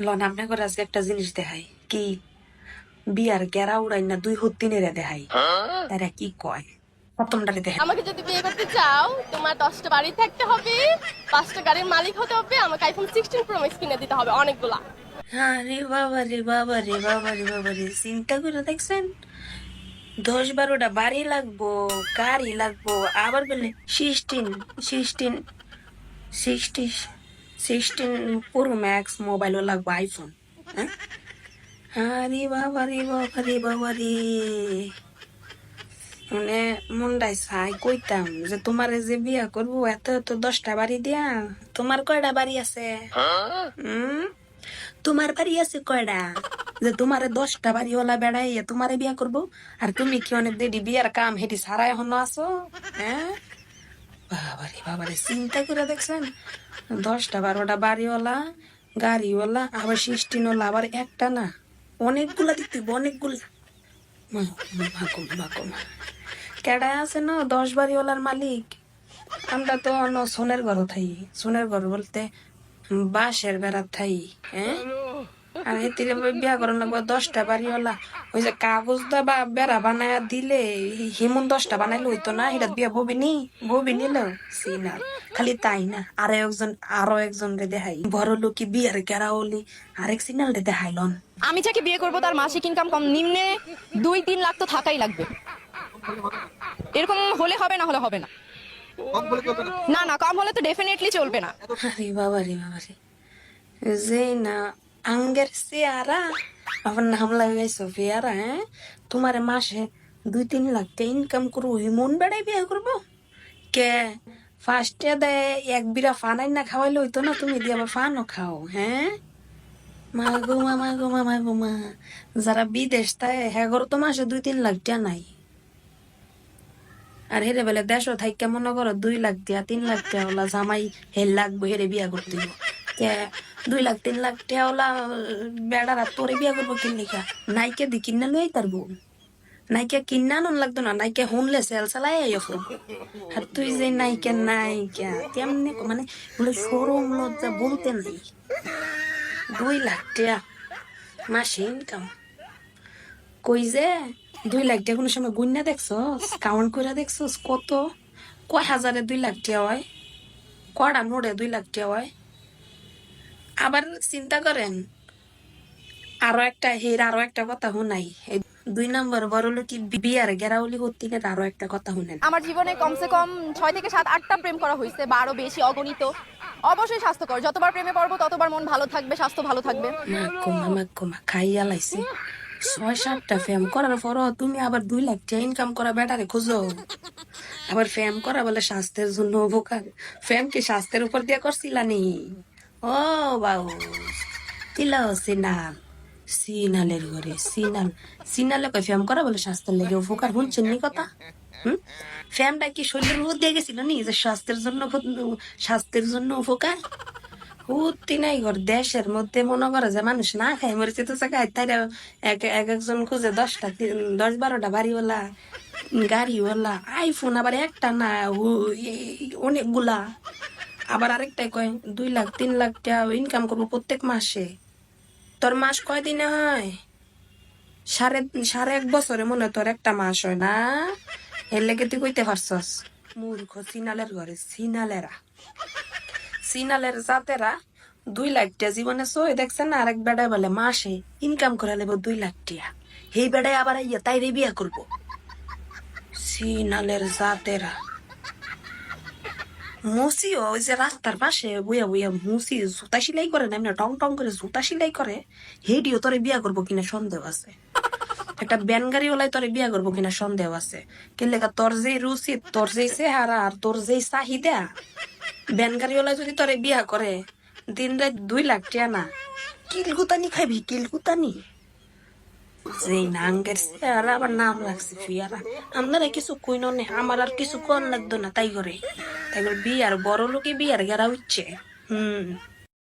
Loan আপনি করে আজকে একটা জিনিস দেখাই কি বিয়ার গেরা উড়াই না 2 হত্তিনেরে দেখাই তারা কি কয় প্রথমটারে দেখাই। আমাকে যদি বিয়ে করতে চাও তোমার 10টা বাড়ি থাকতে হবে, 5টা গাড়ির মালিক হতে হবে, আমাকে আইফোন 16 প্রো ম্যাক্স কিনে দিতে হবে অনেকগুলা। আরে বাবা রে বাবা রে বাবা রে বাবা রে, চিন্তা করে দেখছেন 10-12টা বাড়ি লাগবো, গাড়ি লাগবো, আবার বলে 16 পুরো ম্যাক্স মোবাইলও লাগবো আইফোন। হ্যাঁ আরে বাবা রে বাবা রে বাবা রে, মানে মনটাই চাই কইতাম যে তোমারে যে বিয়া করবো এত এত 10টা বাড়ি দিয়া, তোমার কয়টা বাড়ি আছে? তোমার বাড়ি আছে কয়টা যে তোমারে 10টা বাড়িওয়ালা বেড়াইয়া তোমারে বিয়া করবো? আর তুমি কি অনেক দেরি বিয়ার কাম হেঁটে সারা এখনো আছো? হ্যাঁ বাবারে বাবারে, চিন্তা করে দেখছেন 10টা 12টা বাড়িওয়ালা, গাড়িওয়ালা, আবার 16 আবার একটা না অনেকগুলা দিতে অনেকগুলা। কেডা আছে না 10 বাড়িওয়ালার মালিক? আমরা তো সোনের ঘর থাই, সোনের ঘর বলতে বাঁশের বেড়া থাই। হ্যাঁ আর এতে বিয়া করার লাগবে 10টা বাড়িওয়ালা। ওই যে কাগজ দা বা বেড়া বানায় দিলে হিমন 10টা বানাইলে হইতো না, এটা বিয়া ববি নিল সিনার। খালি তাই না, আরো একজন রে দেখাই বড় লোকি বিয়ার গেরা হলি আরেক সিনাল রে দেখাইলন। আমি যাকে বিয়ে করবো তার মাসিক ইনকাম কম নিম্নে 2-3 লাখ তো থাকাই লাগবে। এরকম হলে হবে, না হলে হবে না। না না, কম হলে তো ডেফিনেটলি চলবে না। আরে বাবা রে বাবা রে, যে না আঙ্গের চেয়ারা আমার নাম লাগাইছো ফেয়ারা। হ্যাঁ তোমার মাসে 2-3 লাখ ইনকাম করবো, মন বেড়াই বিয়ে করবো কে? ফার্স্টে দেয় এক বিরা ফানাই না খাওয়াইলে হইতো না, তুমি দিয়ে আবার ফানও খাও। হ্যাঁ মা গো মা, মা গো মা, মা গো মা, যারা বিদেশ তাই হ্যাঁ তো মাসে 2-3 লাখ টিয়া নাই। আর হেরে বেলে দেশও থাই কেমন করো 2 লাখ টিয়া 3 লাখ টিয়া ওলা জামাই হের লাগবো হেরে বিয়া করতে কে? 2 লাখ 3 লাখ টিয়া ওলা বেড়ারা তোরে বিয়া করবো কিনলিখা? নাইকে দি কিনা লই তার বউ, নাইকে কিনা নন লাগতো না, নাইকে হুনলে সেল চালাই এখন। আর তুই যে নাইকা তেমনি মানে বলে সরম লজ্জা বলতে নাই। 2 লাখ টিয়া মাসে ইনকাম কই যে? 2 লাখ টিয়া কোনো সময় গুন্না দেখছস? কাউন্ট করে দেখছস কত কয় হাজারে 2 লাখ টিয়া হয়? কয়টা নোটে 2 লাখ টিয়া হয়? আবার চিন্তা করেন আরো একটা কথা শুনাই, 2 নম্বর বড় লোকি বিয়ার গেরাউলি হত্তি আরো একটা কথা শুনেন। আমার জীবনে কমসে কম 6 থেকে 7-8টা প্রেম করা হয়েছে, বা আরো বেশি, অগণিত। অবশ্যই স্বাস্থ্যকর, যতবার প্রেমে পড়বো ততবার মন ভালো থাকবে, স্বাস্থ্য ভালো থাকবে। মা খাইয়া লাইছি 6-7টা ফ্যাম করার পরও তুমি আবার 2 লাখ টাকা ইনকাম করা বেটারে খুঁজো। আবার ফ্যাম করা বলে স্বাস্থ্যের জন্য উপকার। ফ্যাম কি স্বাস্থ্যের উপর দিয়ে করছিলা নি? ও বাউ তিলা সিনালের ঘরে সিনালে কই ফ্যাম করা বলে স্বাস্থ্যের লেগে উপকার, শুনছেন নি কথা? ফ্যামটা কি শরীরের উপর দিয়ে গেছিল নি যে স্বাস্থ্যের জন্য উপকার? উঠতি নাই ঘর দেশের মধ্যে মনে করে যে মানুষ না খায় মরেছে তো চাকায় তাই একজন খুঁজে 10-12টা বাড়িওয়ালা, গাড়িওয়ালা, আইফোন আবার একটা না অনেকগুলা। আবার আরেকটাই কয় 2 লাখ 3 লাখ টাকা ইনকাম করবো প্রত্যেক মাসে। তোর মাস কয়দিনে হয়? সাড়ে 1 বছরে মনে হয় তোর একটা মাস হয় না। এর লেগে তুই কইতে পারছস মূর্খ সিনালের ঘরে সিনালের জাতেরা 2 লাখ টাকা জীবনে সই দেখছেন না? আরেক বেড়ায় বলে মাসে ইনকাম করে নেব 2 লাখ টাকা, এই বেড়ায় আবার ইয়া তাই রে বিয়া করবো। সিনালের জাতেরা মুসিও ওই যে রাস্তার পাশে বইয়া বইয়া মুসি জুতা সেলাই করে না, এমনি টং টং করে জুতা সেলাই করে, হেডিও তোরে বিয়া করবো কিনা সন্দেহ আছে। একটা ব্যান গাড়িওয়ালাই তোরে বিয়া করবো কিনা সন্দেহ আছে। কিন্তু তোর যে রুচি, তোর যে চেহারা আর তোর যে চাহিদা, ব্যান গাড়িওয়ালাই যদি তোরে বিয়া করে দিন রাত 2 লাখ টাকা না, কিলকুতানি খাবি কিলকুতানি। যে নাঙ্গের চেহারা আবার নাম রাখছে ফিয়ারা। আপনারা কিছু কইন নে, আমার আর কিছু কর লাগতো না, তাই করে বিয়ার বড় লোকে বিয়ার গেরা হচ্ছে।